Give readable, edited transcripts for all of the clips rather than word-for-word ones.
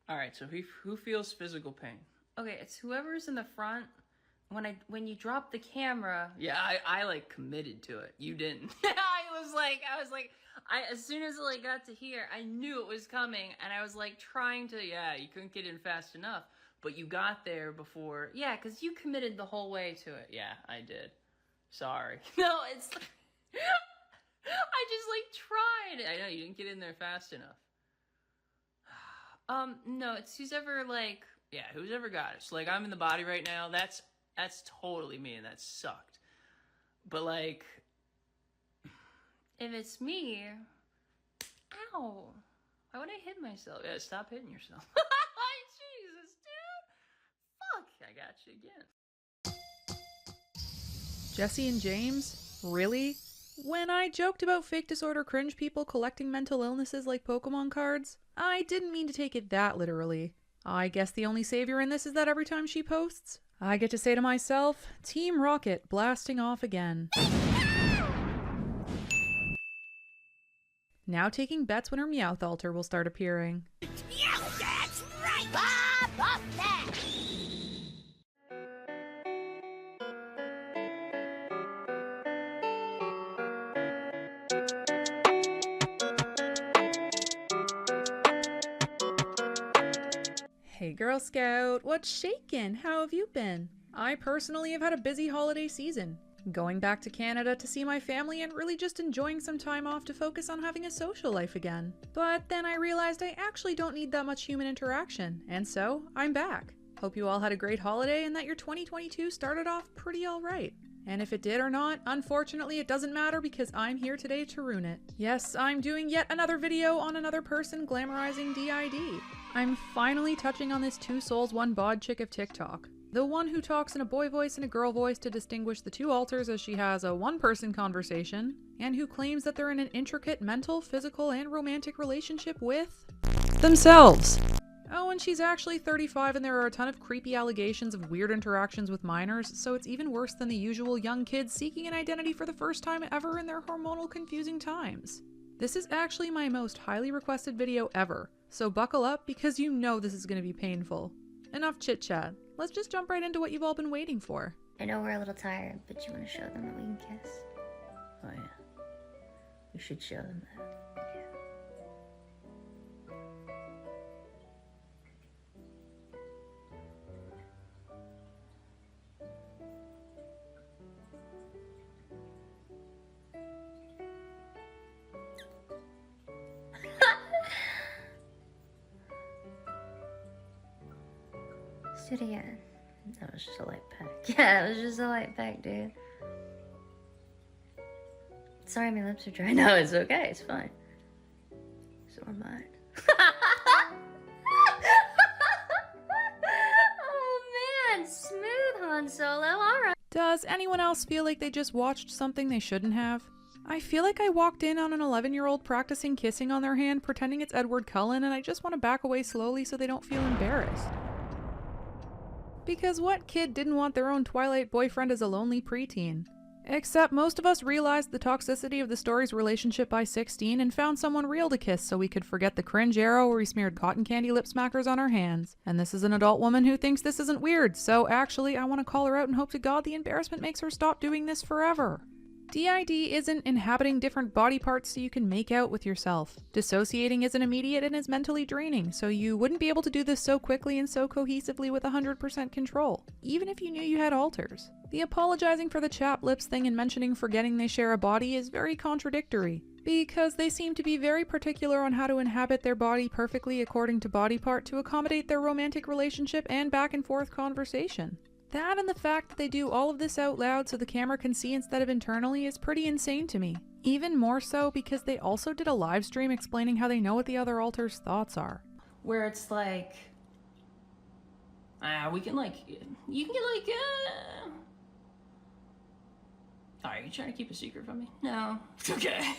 All right, so who feels physical pain? Okay, it's whoever's in the front. When you drop the camera. Yeah, I like committed to it. You didn't. I was like, as soon as I got to here, I knew it was coming, and I was like trying to. Yeah, you couldn't get in fast enough, but you got there before. Yeah, because you committed the whole way to it. Yeah, I did. Sorry. No, it's. I just tried. I know you didn't get in there fast enough. No, it's who's ever Yeah, who's ever got it. So I'm in the body right now. That's totally me, and that sucked. But if it's me, ow! Why would I hit myself? Yeah, stop hitting yourself. Jesus, dude! Fuck! I got you again. Jesse and James? Really? When I joked about fake disorder cringe people collecting mental illnesses like Pokemon cards, I didn't mean to take it that literally. I guess the only savior in this is that every time she posts, I get to say to myself, Team Rocket blasting off again. Now taking bets when her Meowth altar will start appearing. Meow, that's right! Bob up that! Hey Girl Scout, what's shakin'? How have you been? I personally have had a busy holiday season. Going back to Canada to see my family and really just enjoying some time off to focus on having a social life again. But then I realized I actually don't need that much human interaction, and so I'm back. Hope you all had a great holiday and that your 2022 started off pretty alright. And if it did or not, unfortunately it doesn't matter because I'm here today to ruin it. Yes, I'm doing yet another video on another person glamorizing DID. I'm finally touching on this TwoSoulsOneBod chick of TikTok. The one who talks in a boy voice and a girl voice to distinguish the two alters as she has a one-person conversation, and who claims that they're in an intricate mental, physical, and romantic relationship with themselves. Oh, and she's actually 35 and there are a ton of creepy allegations of weird interactions with minors, so it's even worse than the usual young kids seeking an identity for the first time ever in their hormonal confusing times. This is actually my most highly requested video ever, so buckle up because you know this is going to be painful. Enough chit chat. Let's just jump right into what you've all been waiting for. I know we're a little tired, but you want to show them that we can kiss? Oh yeah. We should show them that. Let's do it again. That was just a light peck. Yeah, it was just a light peck, dude. Sorry, my lips are dry. No, it's okay. It's fine. So are mine. Oh man, smooth Han Solo. All right. Does anyone else feel like they just watched something they shouldn't have? I feel like I walked in on an 11-year-old practicing kissing on their hand, pretending it's Edward Cullen, and I just want to back away slowly so they don't feel embarrassed. Because what kid didn't want their own Twilight boyfriend as a lonely preteen? Except most of us realized the toxicity of the story's relationship by 16 and found someone real to kiss so we could forget the cringe era where we smeared cotton candy lip smackers on our hands. And this is an adult woman who thinks this isn't weird, so actually I want to call her out and hope to God the embarrassment makes her stop doing this forever. DID isn't inhabiting different body parts so you can make out with yourself. Dissociating isn't immediate and is mentally draining, so you wouldn't be able to do this so quickly and so cohesively with 100% control, even if you knew you had alters. The apologizing for the chapped lips thing and mentioning forgetting they share a body is very contradictory, because they seem to be very particular on how to inhabit their body perfectly according to body part to accommodate their romantic relationship and back and forth conversation. That and the fact that they do all of this out loud so the camera can see instead of internally is pretty insane to me. Even more so because they also did a live stream explaining how they know what the other alter's thoughts are. Where it's like, we can you can get Are you trying to keep a secret from me? No, it's okay.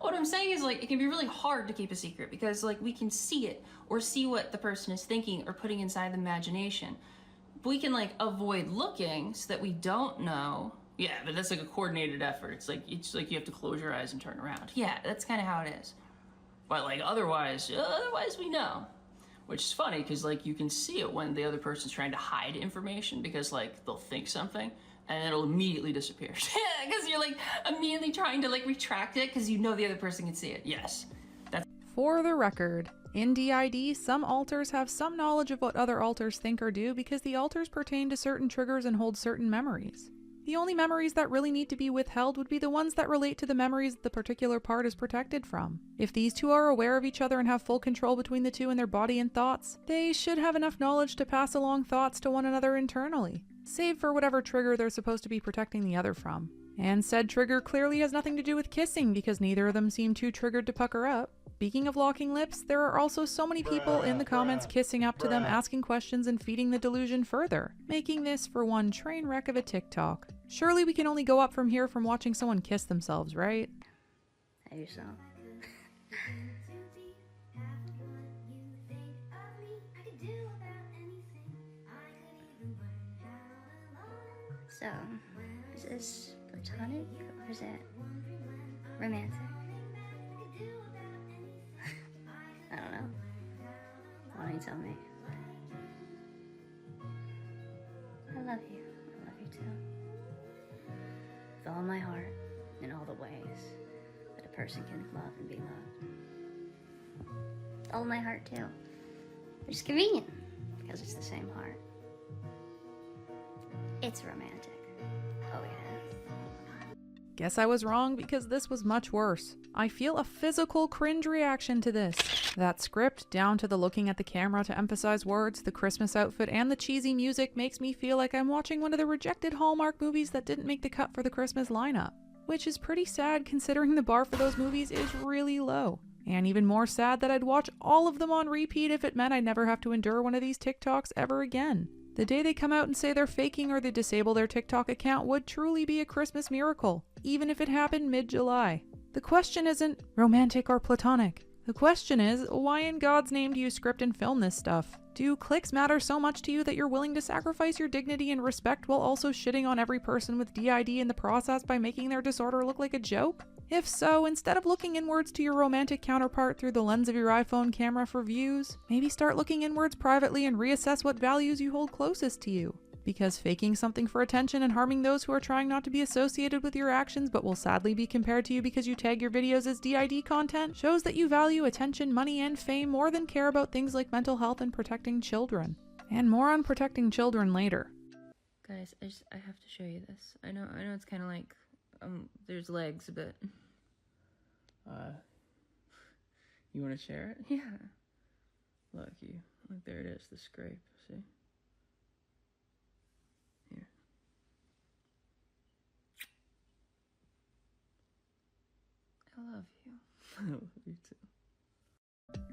What I'm saying is it can be really hard to keep a secret because we can see it or see what the person is thinking or putting inside the imagination. We can avoid looking so that we don't know. Yeah, but that's a coordinated effort. It's like you have to close your eyes and turn around. Yeah, that's kind of how it is. But otherwise we know. which is funny because like you can see it when the other person's trying to hide information because like they'll think something and it'll immediately disappear. Yeah, because you're like immediately trying to like retract it because you know the other person can see it. Yes. For the record, in DID, some alters have some knowledge of what other alters think or do because the alters pertain to certain triggers and hold certain memories. The only memories that really need to be withheld would be the ones that relate to the memories the particular part is protected from. If these two are aware of each other and have full control between the two in their body and thoughts, they should have enough knowledge to pass along thoughts to one another internally, save for whatever trigger they're supposed to be protecting the other from. And said trigger clearly has nothing to do with kissing because neither of them seem too triggered to pucker up. Speaking of locking lips, there are also so many people in the comments kissing up to them, asking questions, and feeding the delusion further, making this, for one, train wreck of a TikTok. Surely we can only go up from here from watching someone kiss themselves, right? I do so. So, is this platonic or is it romantic? I don't know. Why don't you tell me? I love you. I love you too. With all my heart, in all the ways that a person can love and be loved. All my heart too. Which is convenient, because it's the same heart. It's romantic. Oh yeah. Guess I was wrong because this was much worse. I feel a physical cringe reaction to this. That script, down to the looking at the camera to emphasize words, the Christmas outfit, and the cheesy music makes me feel like I'm watching one of the rejected Hallmark movies that didn't make the cut for the Christmas lineup. Which is pretty sad considering the bar for those movies is really low. And even more sad that I'd watch all of them on repeat if it meant I'd never have to endure one of these TikToks ever again. The day they come out and say they're faking or they disable their TikTok account would truly be a Christmas miracle, even if it happened mid-July. The question isn't romantic or platonic. The question is, why in God's name do you script and film this stuff? Do clicks matter so much to you that you're willing to sacrifice your dignity and respect while also shitting on every person with DID in the process by making their disorder look like a joke? If so, instead of looking inwards to your romantic counterpart through the lens of your iPhone camera for views, maybe start looking inwards privately and reassess what values you hold closest to you. Because faking something for attention and harming those who are trying not to be associated with your actions but will sadly be compared to you because you tag your videos as DID content shows that you value attention, money, and fame more than care about things like mental health and protecting children. And more on protecting children later. Guys, I have to show you this. I know it's kind of like there's legs, but You want to share it? yeah. Look, there it is, the scrape, see? Here. I love you. I love you too.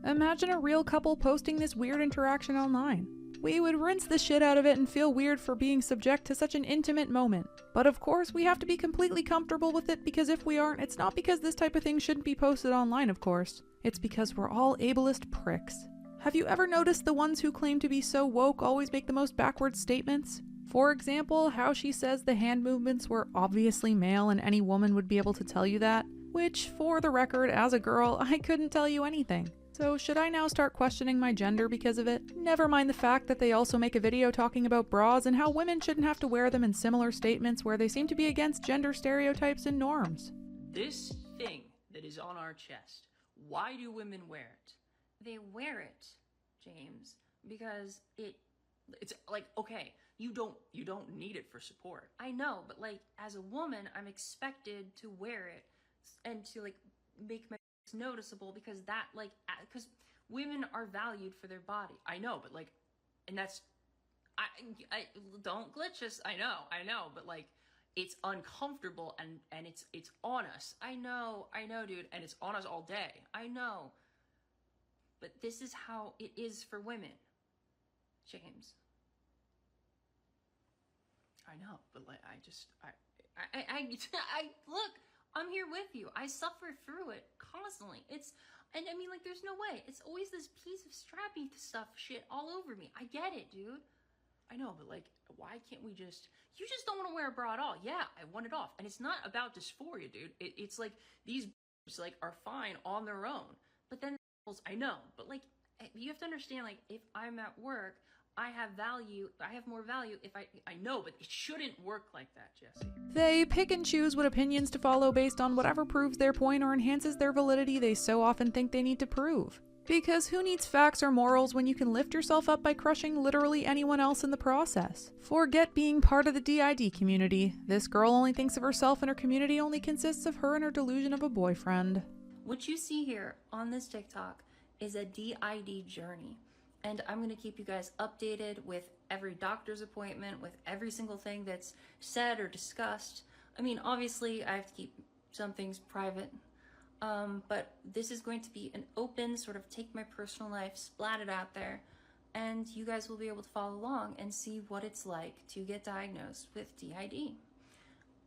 Imagine a real couple posting this weird interaction online. We would rinse the shit out of it and feel weird for being subject to such an intimate moment. But of course, we have to be completely comfortable with it because if we aren't, it's not because this type of thing shouldn't be posted online, of course. It's because we're all ableist pricks. Have you ever noticed the ones who claim to be so woke always make the most backward statements? For example, how she says the hand movements were obviously male and any woman would be able to tell you that. Which, for the record, as a girl, I couldn't tell you anything. So should I now start questioning my gender because of it? Never mind the fact that they also make a video talking about bras and how women shouldn't have to wear them in similar statements where they seem to be against gender stereotypes and norms. This thing that is on our chest, why do women wear it? They wear it, James, because It's like, okay, you don't need it for support. I know, but like as a woman, I'm expected to wear it and to like make my noticeable because that because women are valued for their body. I know, but like, and that's, I don't glitch us. I know, but like, it's uncomfortable and it's on us. I know, dude, And it's on us all day. I know. But this is how it is for women, James. I know, but like, I look, I'm here with you. I suffer through it constantly. And I mean, like, there's no way. It's always this piece of strappy stuff shit all over me. I get it, dude. I know, but like, why can't we just, you just don't want to wear a bra at all. Yeah, I want it off. And it's not about dysphoria, dude. It's like, these like are fine on their own. But then, I know, but like, you have to understand, like, if I'm at work, I have value, I have more value if I know, but it shouldn't work like that, Jesse. They pick and choose what opinions to follow based on whatever proves their point or enhances their validity they so often think they need to prove. Because who needs facts or morals when you can lift yourself up by crushing literally anyone else in the process? Forget being part of the DID community. This girl only thinks of herself and her community only consists of her and her delusion of a boyfriend. What you see here on this TikTok is a DID journey. And I'm going to keep you guys updated with every doctor's appointment, with every single thing that's said or discussed. I mean, obviously, I have to keep some things private. But this is going to be an open, sort of take my personal life, splat it out there. And you guys will be able to follow along and see what it's like to get diagnosed with DID.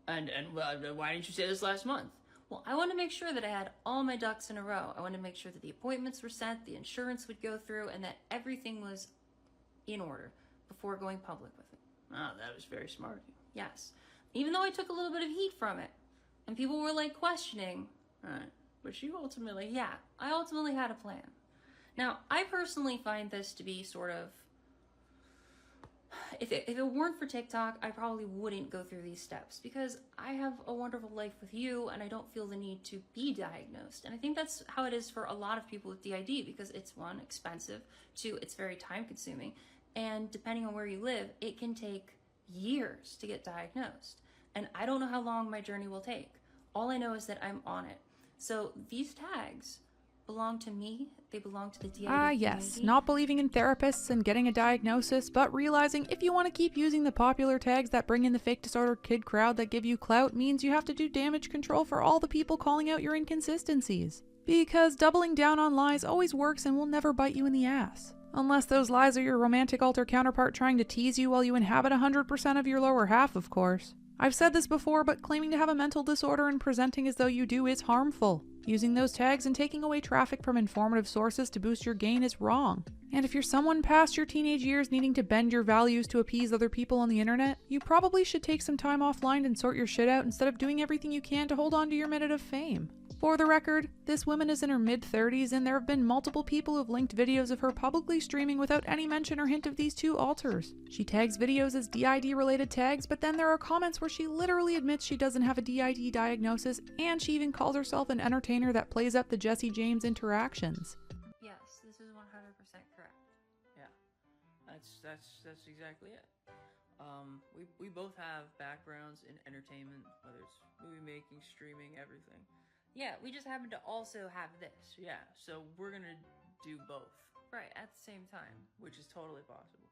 And why didn't you say this last month? Well, I want to make sure that I had all my ducks in a row. I want to make sure that the appointments were set, the insurance would go through, and that everything was in order before going public with it. Oh, that was very smart of you. Yes. Even though I took a little bit of heat from it, and people were like questioning. Alright. But you ultimately... Yeah, I ultimately had a plan. Now, I personally find this to be sort of... If it weren't for TikTok, I probably wouldn't go through these steps because I have a wonderful life with you and I don't feel the need to be diagnosed. And I think that's how it is for a lot of people with DID because it's, one, expensive, two, it's very time consuming, and depending on where you live, it can take years to get diagnosed. And I don't know how long my journey will take. All I know is that I'm on it. So these tags belong to me. They belong to the DID Yes, community. not believing in therapists and getting a diagnosis, but realizing if you want to keep using the popular tags that bring in the fake disorder kid crowd that give you clout means you have to do damage control for all the people calling out your inconsistencies. Because doubling down on lies always works and will never bite you in the ass. Unless those lies are your romantic alter counterpart trying to tease you while you inhabit 100% of your lower half, of course. I've said this before, but claiming to have a mental disorder and presenting as though you do is harmful. Using those tags and taking away traffic from informative sources to boost your gain is wrong. And if you're someone past your teenage years needing to bend your values to appease other people on the internet, you probably should take some time offline and sort your shit out instead of doing everything you can to hold on to your minute of fame. For the record, this woman is in her mid-30s and there have been multiple people who've linked videos of her publicly streaming without any mention or hint of these two alters. She tags videos as DID-related tags, but then there are comments where she literally admits she doesn't have a DID diagnosis, and she even calls herself an entertainer that plays up the Jesse James interactions. Yes, this is 100% correct. Yeah. That's exactly it. We both have backgrounds in entertainment, whether it's movie making, streaming, everything. Yeah, we just happen to also have this. Yeah, so we're gonna do both, Right, at the same time. which is totally possible.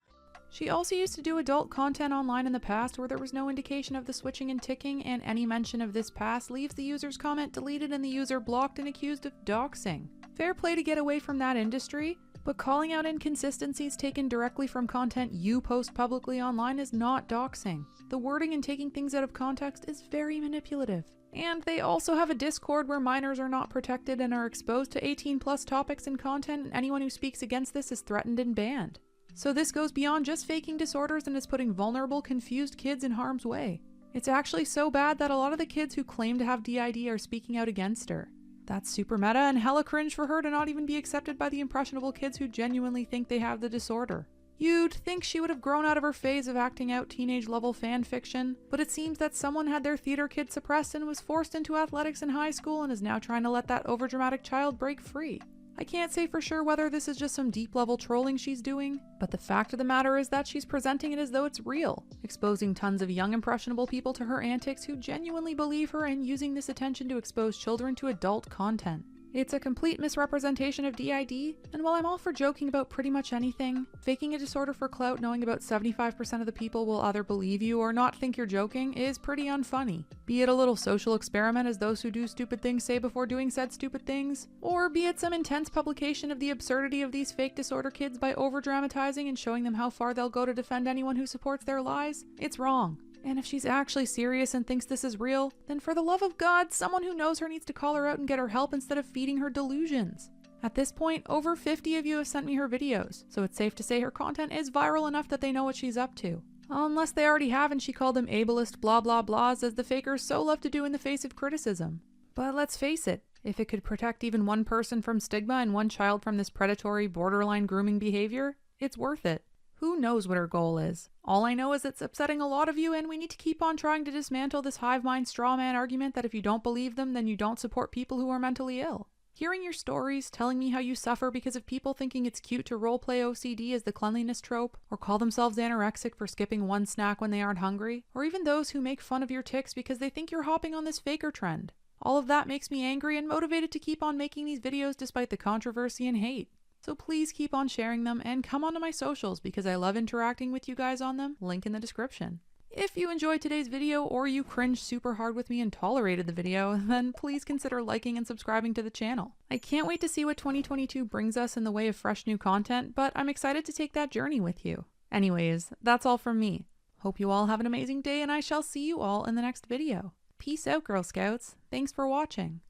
She also used to do adult content online in the past where there was no indication of the switching and ticking, and any mention of this past leaves the user's comment deleted and the user blocked and accused of doxing. Fair play to get away from that industry, but calling out inconsistencies taken directly from content you post publicly online is not doxing. The wording and taking things out of context is very manipulative. And they also have a Discord where minors are not protected and are exposed to 18+ topics and content, and anyone who speaks against this is threatened and banned. So this goes beyond just faking disorders and is putting vulnerable, confused kids in harm's way. It's actually so bad that a lot of the kids who claim to have DID are speaking out against her. That's super meta and hella cringe for her to not even be accepted by the impressionable kids who genuinely think they have the disorder. You'd think she would have grown out of her phase of acting out teenage-level fan fiction, but it seems that someone had their theater kid suppressed and was forced into athletics in high school and is now trying to let that overdramatic child break free. I can't say for sure whether this is just some deep-level trolling she's doing, but the fact of the matter is that she's presenting it as though it's real, exposing tons of young impressionable people to her antics who genuinely believe her and using this attention to expose children to adult content. It's a complete misrepresentation of DID, and while I'm all for joking about pretty much anything, faking a disorder for clout knowing about 75% of the people will either believe you or not think you're joking is pretty unfunny. Be it a little social experiment as those who do stupid things say before doing said stupid things, or be it some intense publication of the absurdity of these fake disorder kids by over-dramatizing and showing them how far they'll go to defend anyone who supports their lies, it's wrong. And if she's actually serious and thinks this is real, then for the love of God, someone who knows her needs to call her out and get her help instead of feeding her delusions. At this point, over 50 of you have sent me her videos, so it's safe to say her content is viral enough that they know what she's up to. Unless they already have and she called them ableist blah blah blahs as the fakers so love to do in the face of criticism. But let's face it, If it could protect even one person from stigma and one child from this predatory, borderline grooming behavior, it's worth it. Who knows what her goal is? All I know is it's upsetting a lot of you, and we need to keep on trying to dismantle this hive mind straw man argument that if you don't believe them, then you don't support people who are mentally ill. Hearing your stories, telling me how you suffer because of people thinking it's cute to roleplay OCD as the cleanliness trope, or call themselves anorexic for skipping one snack when they aren't hungry, or even those who make fun of your tics because they think you're hopping on this faker trend. All of that makes me angry and motivated to keep on making these videos despite the controversy and hate. So please keep on sharing them and come onto my socials because I love interacting with you guys on them, link in the description. If you enjoyed today's video or you cringed super hard with me and tolerated the video, then please consider liking and subscribing to the channel. I can't wait to see what 2022 brings us in the way of fresh new content, but I'm excited to take that journey with you. Anyways, that's all from me. Hope you all have an amazing day and I shall see you all in the next video. Peace out, Girl Scouts. Thanks for watching.